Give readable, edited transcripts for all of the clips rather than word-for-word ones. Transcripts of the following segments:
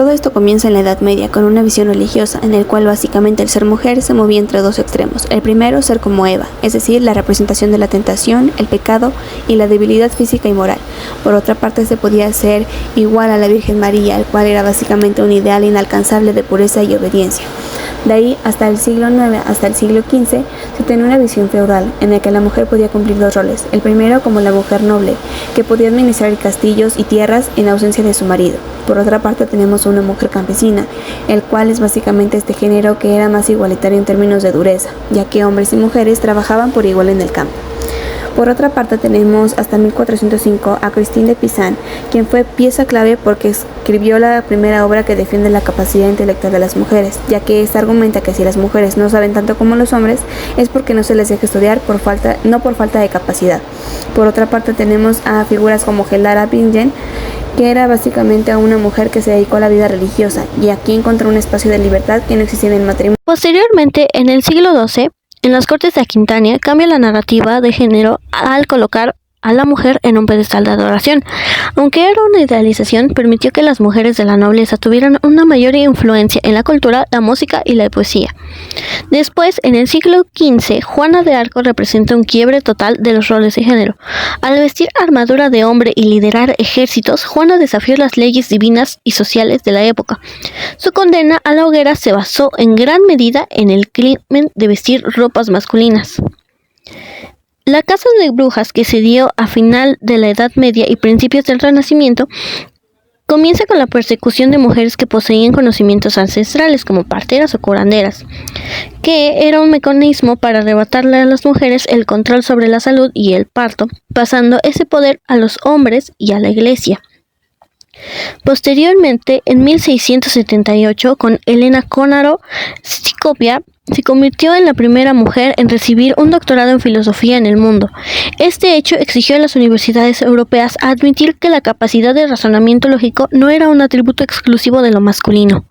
Todo esto comienza en la Edad Media con una visión religiosa en el cual básicamente el ser mujer se movía entre dos extremos. El primero, ser como Eva, es decir, la representación de la tentación, el pecado y la debilidad física y moral. Por otra parte, se podía ser igual a la Virgen María, el cual era básicamente un ideal inalcanzable de pureza y obediencia. De ahí hasta el siglo IX, hasta el siglo XV, se tenía una visión feudal en la que la mujer podía cumplir dos roles. El primero como la mujer noble, que podía administrar castillos y tierras en ausencia de su marido. Por otra parte tenemos una mujer campesina, el cual es básicamente este género que era más igualitario en términos de dureza, ya que hombres y mujeres trabajaban por igual en el campo. Por otra parte tenemos hasta 1405 a Christine de Pizan, quien fue pieza clave porque escribió la primera obra que defiende la capacidad intelectual de las mujeres, ya que esta argumenta que si las mujeres no saben tanto como los hombres es porque no se les deja estudiar no por falta de capacidad. Por otra parte tenemos a figuras como Gelara Bingen, que era básicamente una mujer que se dedicó a la vida religiosa y aquí encontró un espacio de libertad que no existía en el matrimonio. Posteriormente, en el siglo XII, en las cortes de Aquitania cambia la narrativa de género al colocar a la mujer en un pedestal de adoración. Aunque era una idealización, permitió que las mujeres de la nobleza tuvieran una mayor influencia en la cultura, la música y la poesía. Después, en el siglo XV, Juana de Arco representa un quiebre total de los roles de género. Al vestir armadura de hombre y liderar ejércitos, Juana desafió las leyes divinas y sociales de la época. Su condena a la hoguera se basó en gran medida en el crimen de vestir ropas masculinas. La caza de brujas que se dio a final de la Edad Media y principios del Renacimiento comienza con la persecución de mujeres que poseían conocimientos ancestrales como parteras o curanderas, que era un mecanismo para arrebatarle a las mujeres el control sobre la salud y el parto, pasando ese poder a los hombres y a la Iglesia. Posteriormente, en 1678, con Helena Conaro Sicopia, se convirtió en la primera mujer en recibir un doctorado en filosofía en el mundo. Este hecho exigió a las universidades europeas admitir que la capacidad de razonamiento lógico no era un atributo exclusivo de lo masculino.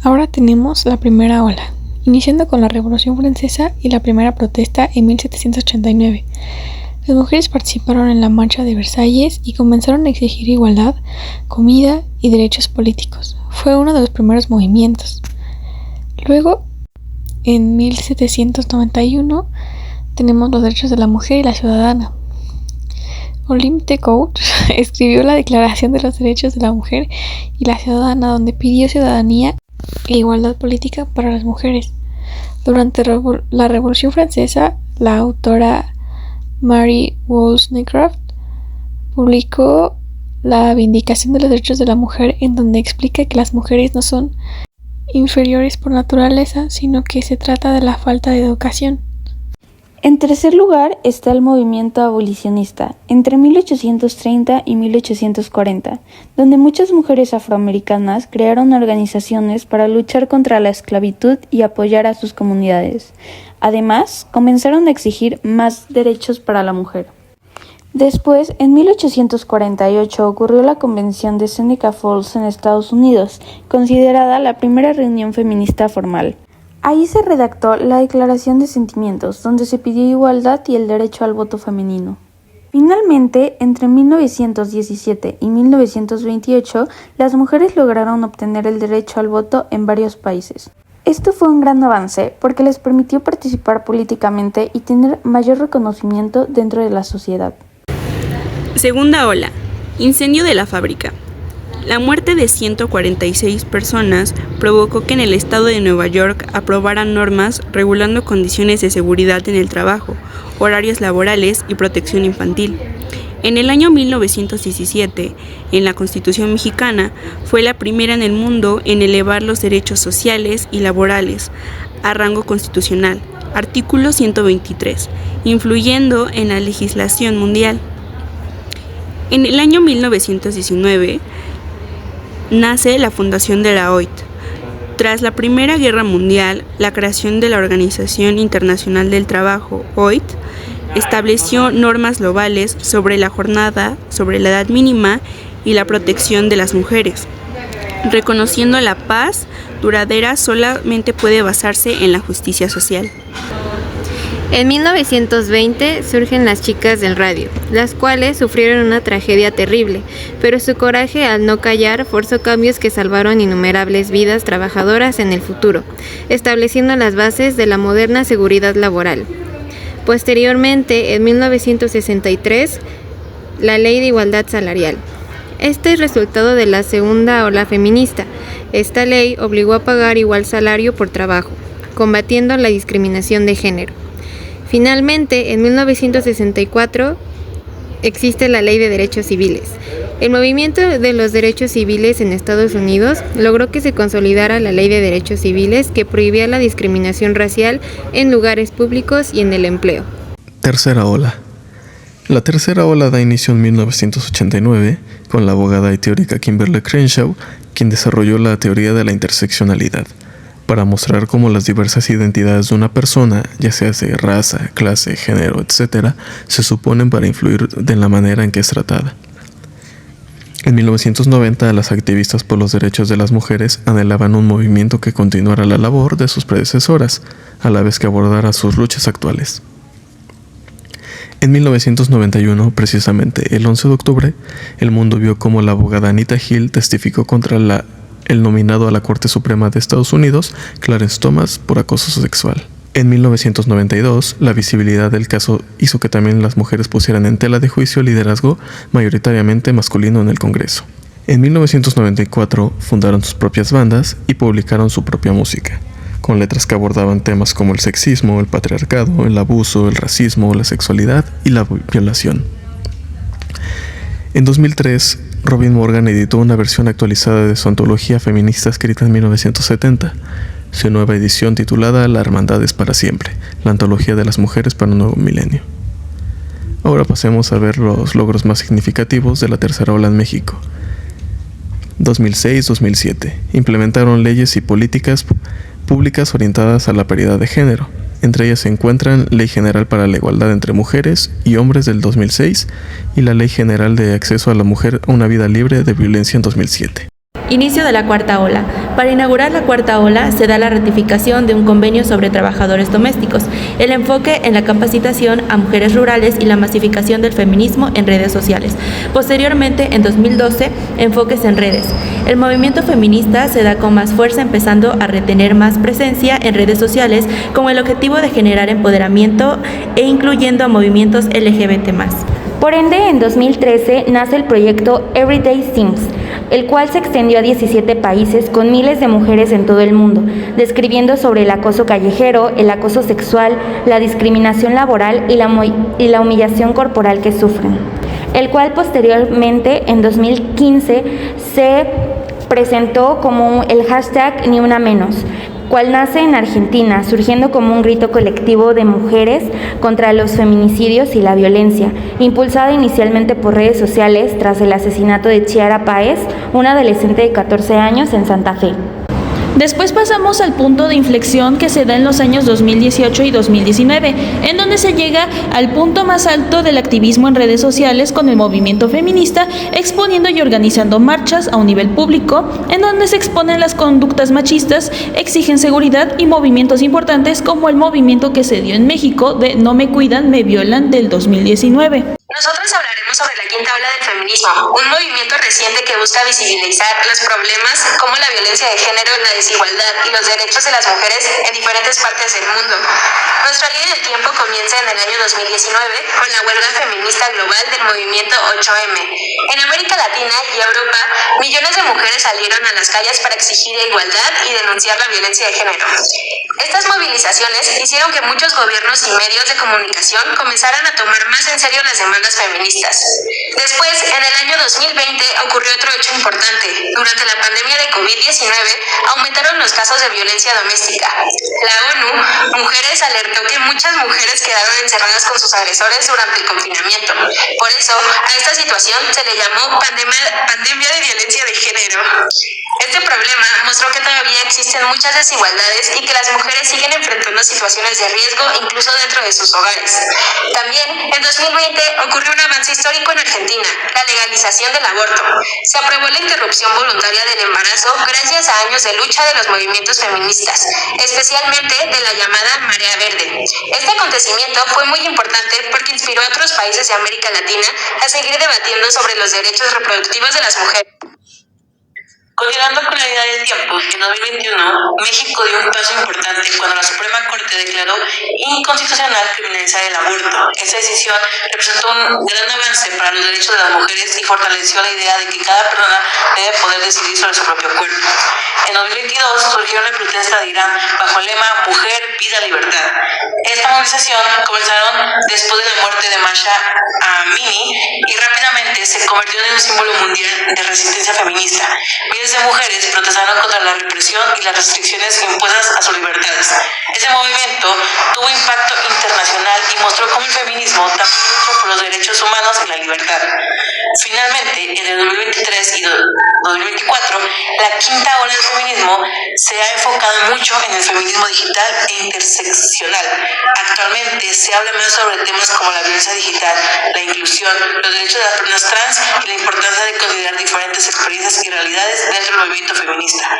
Ahora tenemos la primera ola, iniciando con la Revolución Francesa y la primera protesta en 1789. Las mujeres participaron en la Marcha de Versalles y comenzaron a exigir igualdad, comida y derechos políticos. Fue uno de los primeros movimientos. Luego, en 1791, tenemos los derechos de la mujer y la ciudadana. Olympe de Gouges escribió la Declaración de los Derechos de la Mujer y la Ciudadana, donde pidió ciudadanía e igualdad política para las mujeres. Durante la Revolución Francesa, la autora Mary Wollstonecraft publicó la Vindicación de los Derechos de la Mujer, en donde explica que las mujeres no son inferiores por naturaleza, sino que se trata de la falta de educación. En tercer lugar está el movimiento abolicionista, entre 1830 y 1840, donde muchas mujeres afroamericanas crearon organizaciones para luchar contra la esclavitud y apoyar a sus comunidades. Además, comenzaron a exigir más derechos para la mujer. Después, en 1848, ocurrió la Convención de Seneca Falls en Estados Unidos, considerada la primera reunión feminista formal. Ahí se redactó la Declaración de Sentimientos, donde se pidió igualdad y el derecho al voto femenino. Finalmente, entre 1917 y 1928, las mujeres lograron obtener el derecho al voto en varios países. Esto fue un gran avance porque les permitió participar políticamente y tener mayor reconocimiento dentro de la sociedad. Segunda ola. Incendio de la fábrica. La muerte de 146 personas provocó que en el estado de Nueva York aprobaran normas regulando condiciones de seguridad en el trabajo, horarios laborales y protección infantil. En el año 1917, en la Constitución mexicana, fue la primera en el mundo en elevar los derechos sociales y laborales a rango constitucional, artículo 123, influyendo en la legislación mundial. En el año 1919, nace la fundación de la OIT. Tras la Primera Guerra Mundial, la creación de la Organización Internacional del Trabajo, OIT, estableció normas globales sobre la jornada, sobre la edad mínima y la protección de las mujeres, reconociendo la paz duradera solamente puede basarse en la justicia social. En 1920 surgen las chicas del radio, las cuales sufrieron una tragedia terrible, pero su coraje al no callar forzó cambios que salvaron innumerables vidas trabajadoras en el futuro, estableciendo las bases de la moderna seguridad laboral. Posteriormente, en 1963, la Ley de Igualdad Salarial. Este es resultado de la segunda ola feminista. Esta ley obligó a pagar igual salario por trabajo, combatiendo la discriminación de género. Finalmente, en 1964, existe la Ley de Derechos Civiles. El movimiento de los derechos civiles en Estados Unidos logró que se consolidara la Ley de Derechos Civiles que prohibía la discriminación racial en lugares públicos y en el empleo. Tercera ola. La tercera ola da inicio en 1989 con la abogada y teórica Kimberlé Crenshaw, quien desarrolló la teoría de la interseccionalidad, para mostrar cómo las diversas identidades de una persona, ya sea de raza, clase, género, etc., se suponen para influir en la manera en que es tratada. En 1990, las activistas por los derechos de las mujeres anhelaban un movimiento que continuara la labor de sus predecesoras, a la vez que abordara sus luchas actuales. En 1991, precisamente el 11 de octubre, el mundo vio cómo la abogada Anita Hill testificó contra el nominado a la Corte Suprema de Estados Unidos, Clarence Thomas, por acoso sexual. En 1992, la visibilidad del caso hizo que también las mujeres pusieran en tela de juicio el liderazgo mayoritariamente masculino en el Congreso. En 1994, fundaron sus propias bandas y publicaron su propia música, con letras que abordaban temas como el sexismo, el patriarcado, el abuso, el racismo, la sexualidad y la violación. En 2003, Robin Morgan editó una versión actualizada de su antología feminista escrita en 1970, su nueva edición titulada La Hermandad es para siempre, la antología de las mujeres para un nuevo milenio. Ahora pasemos a ver los logros más significativos de la tercera ola en México. 2006-2007. Implementaron leyes y políticas públicas orientadas a la paridad de género. Entre ellas se encuentran Ley General para la Igualdad entre Mujeres y Hombres del 2006 y la Ley General de Acceso a la Mujer a una Vida Libre de Violencia en 2007. Inicio de la cuarta ola. Para inaugurar la cuarta ola se da la ratificación de un convenio sobre trabajadores domésticos, el enfoque en la capacitación a mujeres rurales y la masificación del feminismo en redes sociales. Posteriormente, en 2012, enfoques en redes. El movimiento feminista se da con más fuerza, empezando a retener más presencia en redes sociales con el objetivo de generar empoderamiento e incluyendo a movimientos LGBT+. Por ende, en 2013 nace el proyecto Everyday Sims, el cual se extendió a 17 países con miles de mujeres en todo el mundo, describiendo sobre el acoso callejero, el acoso sexual, la discriminación laboral y la humillación corporal que sufren, el cual posteriormente, en 2015, se presentó como el hashtag Ni Una Menos, cual nace en Argentina, surgiendo como un grito colectivo de mujeres contra los feminicidios y la violencia, impulsada inicialmente por redes sociales tras el asesinato de Chiara Páez, una adolescente de 14 años en Santa Fe. Después pasamos al punto de inflexión que se da en los años 2018 y 2019, en donde se llega al punto más alto del activismo en redes sociales con el movimiento feminista, exponiendo y organizando marchas a un nivel público, en donde se exponen las conductas machistas, exigen seguridad y movimientos importantes como el movimiento que se dio en México de No me cuidan, me violan del 2019. Nosotros hablaremos sobre la quinta ola del feminismo, un movimiento reciente que busca visibilizar los problemas como la violencia de género, la desigualdad y los derechos de las mujeres en diferentes partes del mundo. Nuestra línea del tiempo comienza en el año 2019 con la huelga feminista global del movimiento 8M. En América Latina y Europa, millones de mujeres salieron a las calles para exigir igualdad y denunciar la violencia de género. Estas movilizaciones hicieron que muchos gobiernos y medios de comunicación comenzaran a tomar más en serio las demandas feministas. Después, en el año 2020, ocurrió otro hecho importante. Durante la pandemia de COVID-19, aumentaron los casos de violencia doméstica. La ONU Mujeres alertó que muchas mujeres quedaron encerradas con sus agresores durante el confinamiento. Por eso, a esta situación se le llamó pandemia de violencia de género. Este problema mostró que todavía existen muchas desigualdades y que las mujeres siguen enfrentando situaciones de riesgo incluso dentro de sus hogares. También, en 2020 ocurrió un avance histórico en Argentina, la legalización del aborto. Se aprobó la interrupción voluntaria del embarazo gracias a años de lucha de los movimientos feministas, especialmente de la llamada Marea Verde. Este acontecimiento fue muy importante porque inspiró a otros países de América Latina a seguir debatiendo sobre los derechos reproductivos de las mujeres. Continuando con la línea del tiempo, en 2021, México dio un paso importante cuando la Suprema Corte declaró inconstitucional criminalizar el aborto. Esta decisión representó un gran avance para los derechos de las mujeres y fortaleció la idea de que cada persona debe poder decidir sobre su propio cuerpo. En 2022 surgió la protesta de Irán bajo el lema Mujer, Vida, Libertad. Esta movilización comenzaron después de la muerte de Mahsa Amini y rápidamente se convirtió en un símbolo mundial de resistencia feminista. Miles de mujeres protestaron contra la represión y las restricciones impuestas a sus libertades. Ese movimiento tuvo impacto internacional y mostró cómo el feminismo también lucha por los derechos humanos y la libertad. Finalmente, en el 2023 y 2024, la quinta ola del feminismo se ha enfocado mucho en el feminismo digital e interseccional. Actualmente se habla más sobre temas como la violencia digital, la inclusión, los derechos de las personas trans y la importancia de considerar diferentes experiencias y realidades dentro del movimiento feminista.